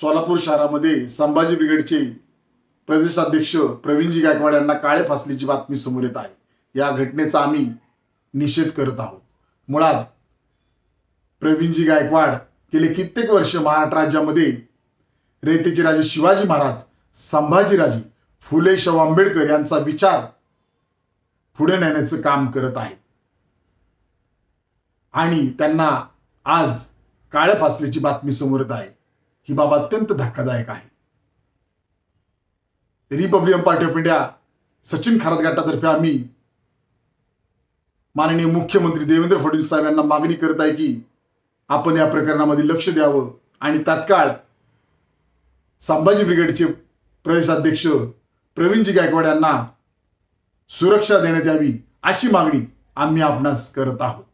सोलापूर शहरामध्ये संभाजी ब्रिगेडचे प्रदेशाध्यक्ष प्रवीणजी गायकवाड यांना काळे फासल्याची बातमी समोर येत आहे। या घटनेचा आम्ही निषेध करत आहोत। मुळात प्रवीणजी गायकवाड गेले कित्येक वर्ष महाराष्ट्र राज्यामध्ये रयतेचे राजे शिवाजी महाराज, संभाजीराजे, फुले शाहू आंबेडकर यांचा विचार पुढे नेण्याचं काम करत आहेत आणि त्यांना आज काळे फासल्याची बातमी समोर येत आहे। ही बाब अत्यंत धक्कादायक आहे। Republican Party of India Sachin Kharat गटातर्फे आम्ही माननीय मुख्यमंत्री देवेंद्र फडणवीस साहेब यांना मागणी करत आहे की आपण या प्रकरणामध्ये लक्ष द्यावं आणि तात्काळ संभाजी ब्रिगेडचे प्रदेशाध्यक्ष प्रवीणजी गायकवाड यांना सुरक्षा देण्यात यावी अशी मागणी आम्ही आपणास करत आहोत।